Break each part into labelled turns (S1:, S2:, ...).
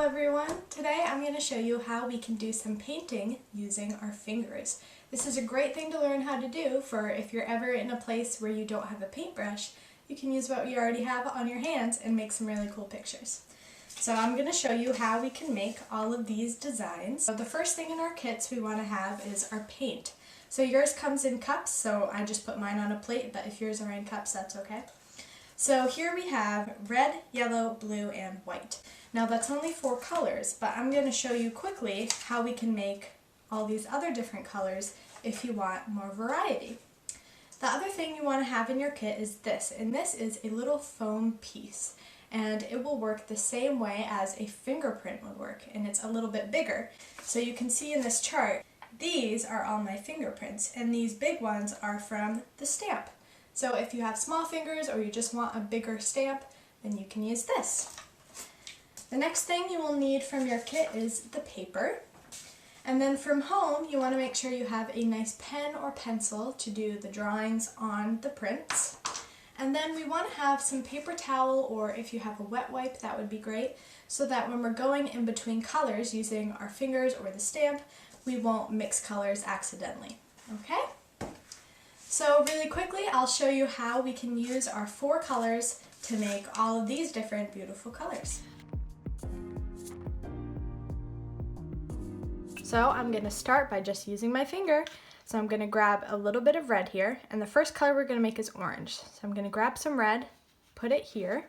S1: everyone! Today I'm going to show you how we can do some painting using our fingers. This is a great thing to learn how to do for if you're ever in a place where you don't have a paintbrush, you can use what you already have on your hands and make some really cool pictures. So I'm going to show you how we can make all of these designs. So the first thing in our kits we want to have is our paint. So yours comes in cups, so I just put mine on a plate, but if yours are in cups, that's okay. So here we have red, yellow, blue, and white. Now that's only 4 colors, but I'm going to show you quickly how we can make all these other different colors if you want more variety. The other thing you want to have in your kit is this, and this is a little foam piece. And it will work the same way as a fingerprint would work, and it's a little bit bigger. So you can see in this chart, these are all my fingerprints, and these big ones are from the stamp. So if you have small fingers or you just want a bigger stamp, then you can use this. The next thing you will need from your kit is the paper. And then from home, you want to make sure you have a nice pen or pencil to do the drawings on the prints. And then we want to have some paper towel, or if you have a wet wipe, that would be great, so that when we're going in between colors using our fingers or the stamp, we won't mix colors accidentally. Okay? So really quickly, I'll show you how we can use our 4 colors to make all of these different beautiful colors. So I'm going to start by just using my finger. So I'm going to grab a little bit of red here, and the first color we're going to make is orange. So I'm going to grab some red, put it here.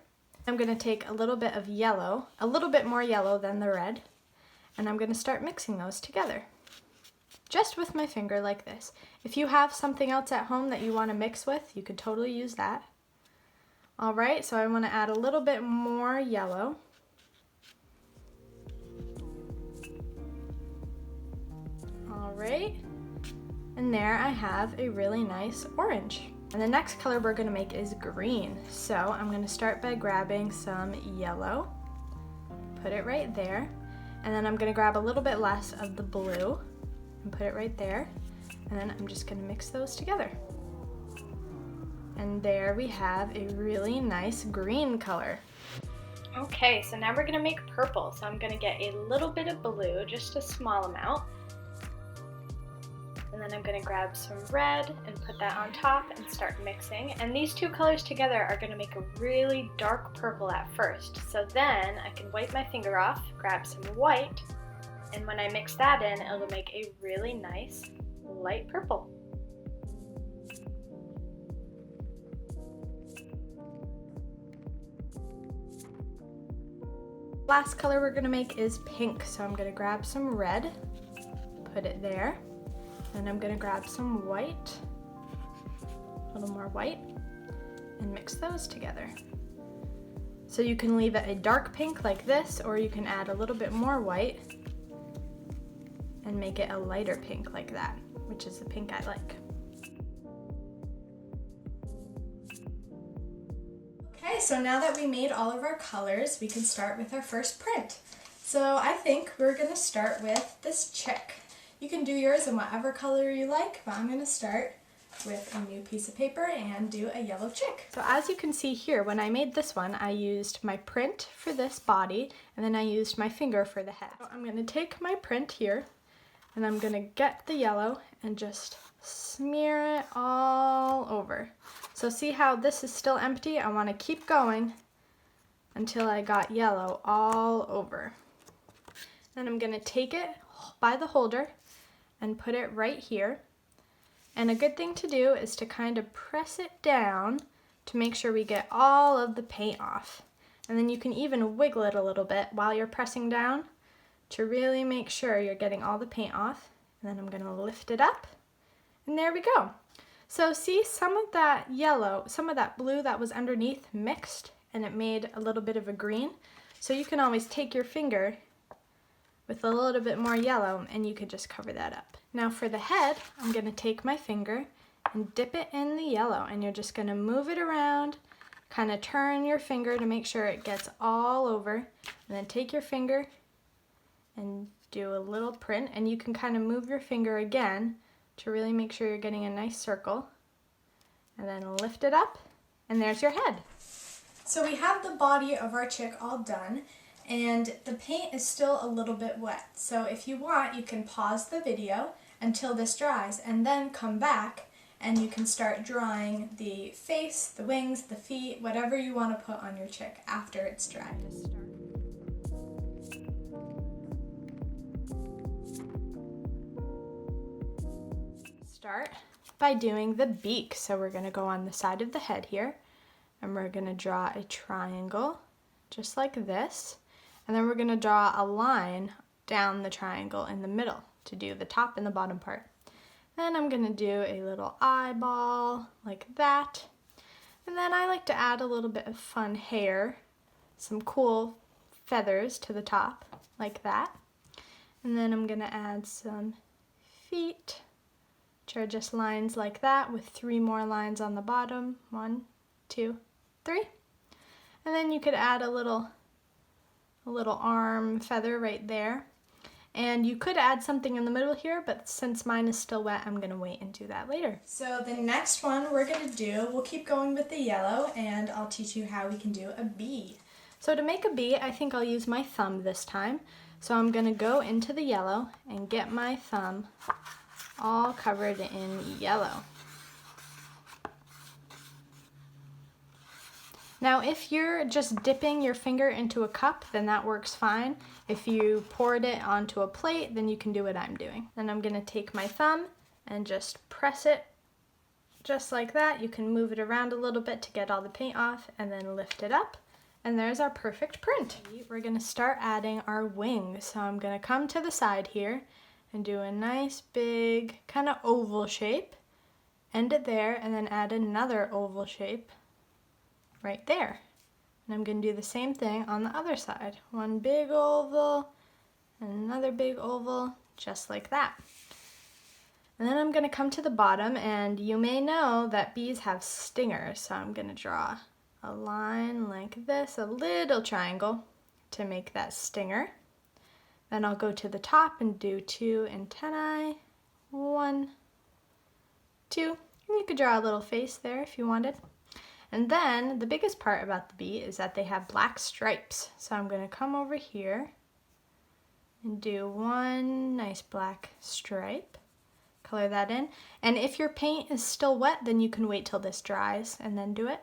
S1: I'm going to take a little bit of yellow, a little bit more yellow than the red, and I'm going to start mixing those together. Just with my finger like this. If you have something else at home that you want to mix with, you could totally use that. Alright, so I want to add a little bit more yellow. Alright, and there I have a really nice orange. And the next color we're going to make is green. So I'm going to start by grabbing some yellow, put it right there, and then I'm going to grab a little bit less of the blue and put it right there, and then I'm just going to mix those together. And there we have a really nice green color. Okay, so now we're going to make purple. So I'm going to get a little bit of blue, just a small amount. And then I'm going to grab some red and put that on top and start mixing. And these 2 colors together are going to make a really dark purple at first. So then I can wipe my finger off, grab some white, and when I mix that in, it'll make a really nice light purple. Last color we're going to make is pink. So I'm going to grab some red, put it there. And I'm going to grab some white, a little more white, and mix those together. So you can leave it a dark pink like this, or you can add a little bit more white and make it a lighter pink like that, which is the pink I like. Okay, so now that we made all of our colors, we can start with our first print. So I think we're going to start with this chick. You can do yours in whatever color you like, but I'm going to start with a new piece of paper and do a yellow chick. So as you can see here, when I made this one, I used my print for this body, and then I used my finger for the head. So I'm going to take my print here, and I'm going to get the yellow and just smear it all over. So see how this is still empty? I want to keep going until I got yellow all over. Then I'm going to take it by the holder and put it right here. And a good thing to do is to kind of press it down to make sure we get all of the paint off. And then you can even wiggle it a little bit while you're pressing down to really make sure you're getting all the paint off. And then I'm going to lift it up, and there we go. So see, some of that yellow, some of that blue that was underneath mixed, and it made a little bit of a green. So you can always take your finger with a little bit more yellow, and you could just cover that up. Now for the head, I'm going to take my finger and dip it in the yellow, and you're just going to move it around, kind of turn your finger to make sure it gets all over, and then take your finger and do a little print, and you can kind of move your finger again to really make sure you're getting a nice circle, and then lift it up, and there's your head. So we have the body of our chick all done, and the paint is still a little bit wet. So if you want, you can pause the video until this dries and then come back and you can start drawing the face, the wings, the feet, whatever you want to put on your chick after it's dried. Start by doing the beak. So we're going to go on the side of the head here and we're going to draw a triangle just like this, and then we're going to draw a line down the triangle in the middle to do the top and the bottom part. Then I'm going to do a little eyeball like that, and then I like to add a little bit of fun hair, some cool feathers to the top like that, and then I'm going to add some feet, which are just lines like that with 3 more lines on the bottom. 1, 2, 3. And then you could add a little arm feather right there. And you could add something in the middle here, but since mine is still wet, I'm gonna wait and do that later. So the next one we're gonna do, we'll keep going with the yellow and I'll teach you how we can do a bee. So to make a bee, I think I'll use my thumb this time. So I'm gonna go into the yellow and get my thumb all covered in yellow. Now if you're just dipping your finger into a cup, then that works fine. If you poured it onto a plate, then you can do what I'm doing. Then I'm gonna take my thumb and just press it just like that. You can move it around a little bit to get all the paint off and then lift it up. And there's our perfect print. We're gonna start adding our wings. So I'm gonna come to the side here and do a nice big kind of oval shape. End it there and then add another oval shape right there. And I'm going to do the same thing on the other side. One big oval and another big oval, just like that. And then I'm going to come to the bottom, and you may know that bees have stingers, so I'm going to draw a line like this, a little triangle to make that stinger. Then I'll go to the top and do 2 antennae. 1, 2. And you could draw a little face there if you wanted. And then the biggest part about the bee is that they have black stripes. So I'm going to come over here and do one nice black stripe. Color that in. And if your paint is still wet, then you can wait till this dries and then do it.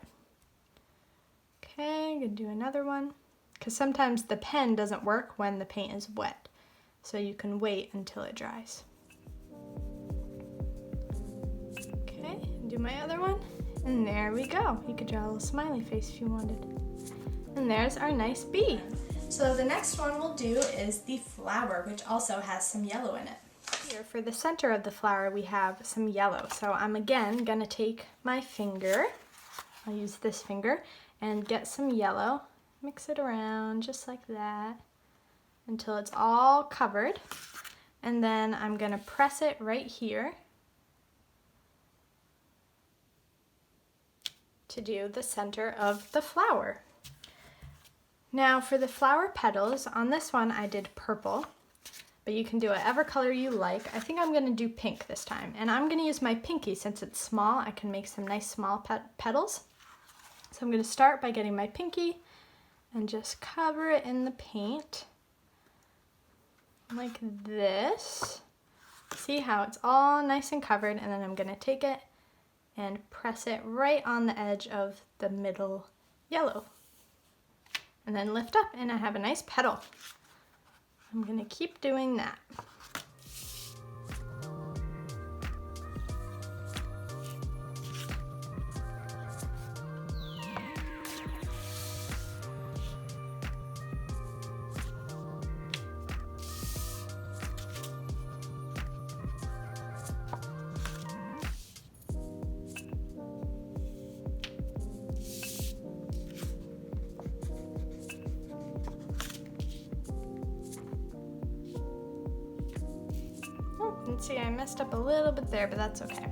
S1: Okay, I'm going to do another one. Because sometimes the pen doesn't work when the paint is wet. So you can wait until it dries. Okay, do my other one. And there we go. You could draw a little smiley face if you wanted. And there's our nice bee. So the next one we'll do is the flower, which also has some yellow in it. Here for the center of the flower we have some yellow. So I'm again gonna take my finger, I'll use this finger, and get some yellow. Mix it around just like that until it's all covered. And then I'm gonna press it right here to do the center of the flower. Now for the flower petals, on this one I did purple, but you can do whatever color you like. I think I'm gonna do pink this time, and I'm gonna use my pinky since it's small. I can make some nice small petals. So I'm gonna start by getting my pinky and just cover it in the paint like this. See how it's all nice and covered, and then I'm gonna take it and press it right on the edge of the middle yellow. And then lift up, and I have a nice petal. I'm gonna keep doing that. And see, I messed up a little bit there, but that's okay.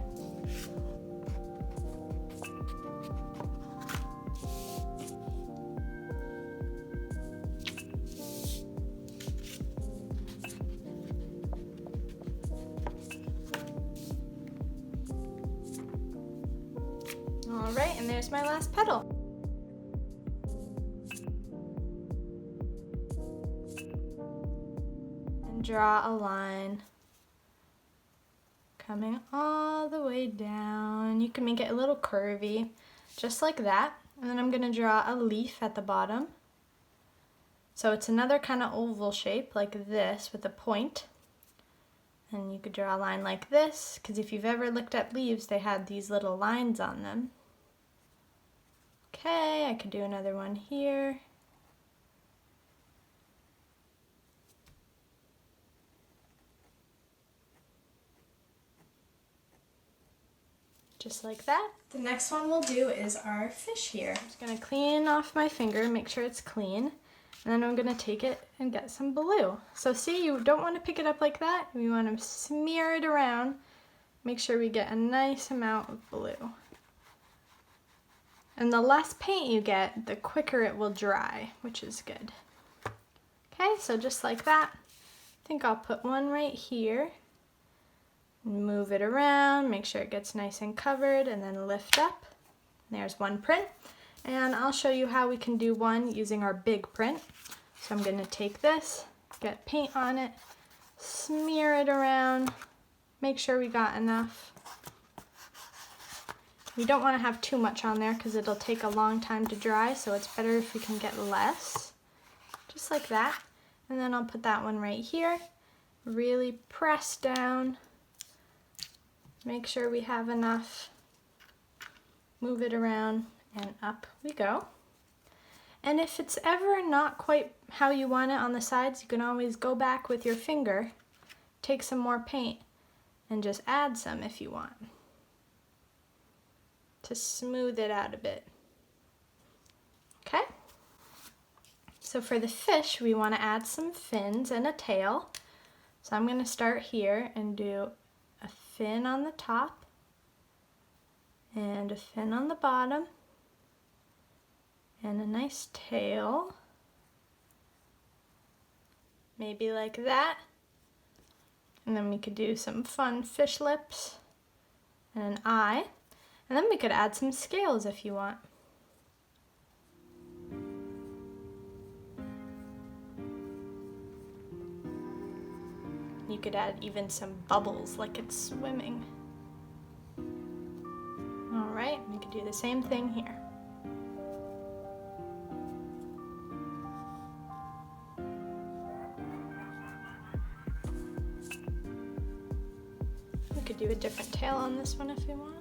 S1: All right, and there's my last petal. draw a line coming all the way down. You can make it a little curvy, just like that. And then I'm going to draw a leaf at the bottom. So it's another kind of oval shape like this with a point. And you could draw a line like this, because if you've ever looked at leaves, they had these little lines on them. Okay, I could do another one here. Just like that. The next one we'll do is our fish here. I'm just gonna clean off my finger, make sure it's clean. And then I'm gonna take it and get some blue. So see, you don't wanna pick it up like that. We wanna smear it around. Make sure we get a nice amount of blue. And the less paint you get, the quicker it will dry, which is good. Okay, so just like that. I think I'll put one right here. Move it around, make sure it gets nice and covered, and then lift up. There's one print. And I'll show you how we can do one using our big print. So I'm gonna take this, get paint on it, smear it around, make sure we got enough. We don't wanna have too much on there because it'll take a long time to dry, so it's better if we can get less. Just like that. And then I'll put that one right here. Really press down. Make sure we have enough. Move it around and up we go. And if it's ever not quite how you want it on the sides, you can always go back with your finger, take some more paint, and just add some if you want to smooth it out a bit. Okay? So for the fish, we want to add some fins and a tail. So I'm going to start here and do a fin on the top and a fin on the bottom and a nice tail, maybe like that. And then we could do some fun fish lips and an eye, and then we could add some scales if you want. You could add even some bubbles like it's swimming. All right, we could do the same thing here. We could do a different tail on this one if you want.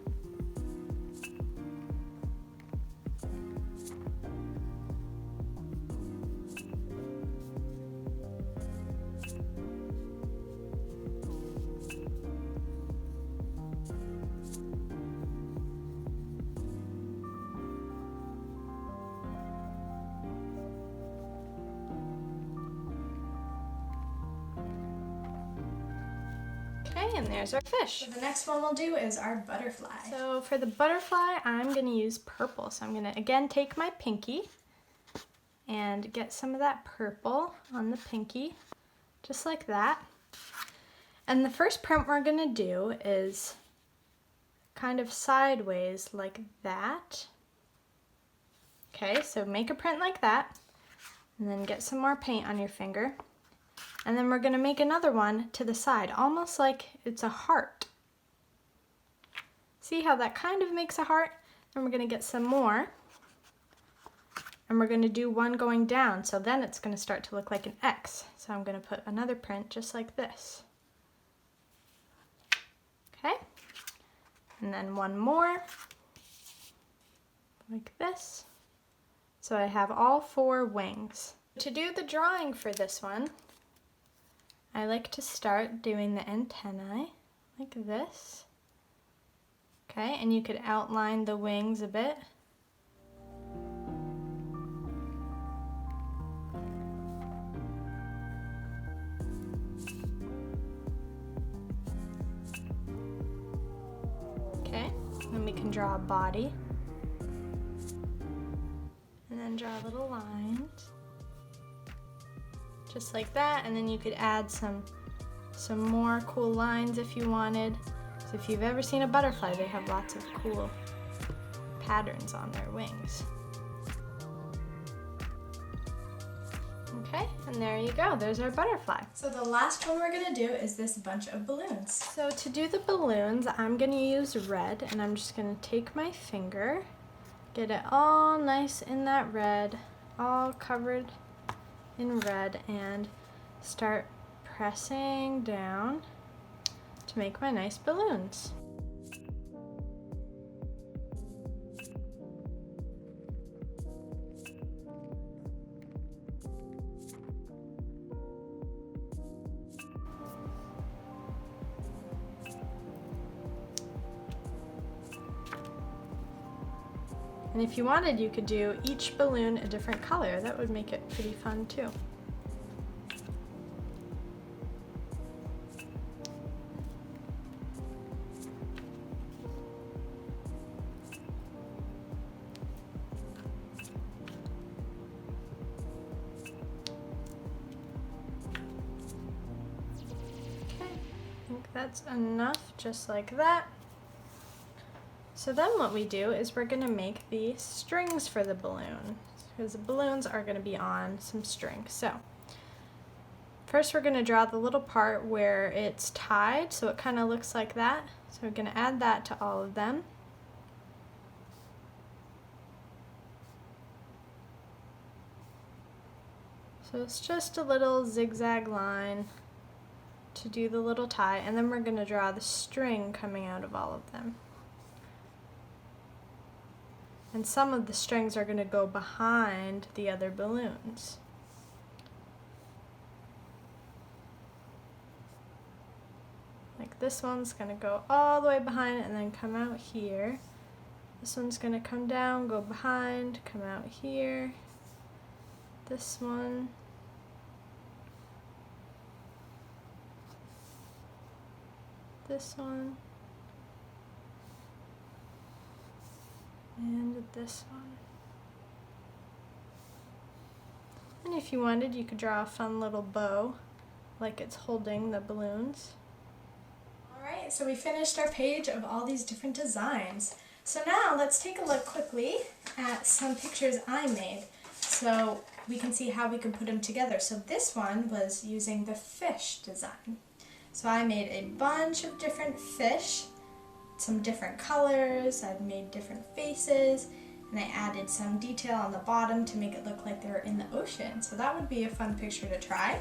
S1: And there's our fish. So the next one we'll do is our butterfly. So for the butterfly, I'm going to use purple. So I'm going to again take my pinky and get some of that purple on the pinky, just like that. And the first print we're going to do is kind of sideways like that. Okay, so make a print like that, and then get some more paint on your finger. And then we're going to make another one to the side, almost like it's a heart. See how that kind of makes a heart? And we're going to get some more. And we're going to do one going down, so then it's going to start to look like an X. So I'm going to put another print just like this. Okay? And then one more, like this. So I have all 4 wings. To do the drawing for this one, I like to start doing the antennae like this. Okay, and you could outline the wings a bit. Okay, then we can draw a body. And then draw little lines. Just like that, and then you could add some more cool lines if you wanted. So if you've ever seen a butterfly, they have lots of cool patterns on their wings. Okay, and there you go, there's our butterfly. So the last one we're gonna do is this bunch of balloons. So to do the balloons, I'm gonna use red, and I'm just gonna take my finger, get it all nice in that red, all covered in red, and start pressing down to make my nice balloons. And if you wanted, you could do each balloon a different color. That would make it pretty fun too. Okay, I think that's enough, just like that. So then what we do is we're going to make the strings for the balloon, because the balloons are going to be on some string. So first we're going to draw the little part where it's tied, so it kind of looks like that. So we're going to add that to all of them. So it's just a little zigzag line to do the little tie, and then we're going to draw the string coming out of all of them. And some of the strings are going to go behind the other balloons. Like this one's going to go all the way behind and then come out here. This one's going to come down, go behind, come out here. This one. This one. And this one. And if you wanted, you could draw a fun little bow, like it's holding the balloons. Alright, so we finished our page of all these different designs. So now let's take a look quickly at some pictures I made, so we can see how we can put them together. So this one was using the fish design. So I made a bunch of different fish, some different colors, I've made different faces, and I added some detail on the bottom to make it look like they were in the ocean. So that would be a fun picture to try.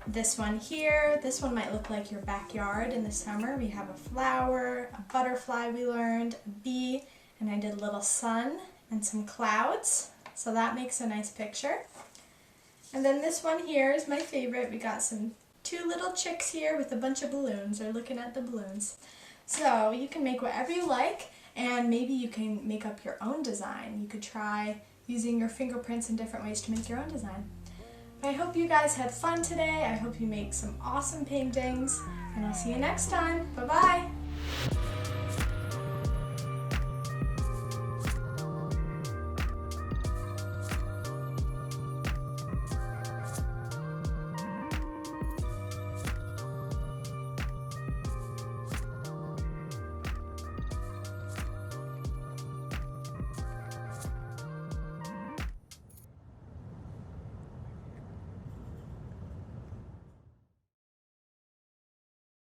S1: This one here, this one might look like your backyard in the summer. We have a flower, a butterfly we learned, a bee, and I did a little sun and some clouds. So that makes a nice picture. And then this one here is my favorite. We got two little chicks here with a bunch of balloons. They're looking at the balloons. So you can make whatever you like, and maybe you can make up your own design. You could try using your fingerprints in different ways to make your own design. But I hope you guys had fun today. I hope you make some awesome paintings, and I'll see you next time. Bye-bye!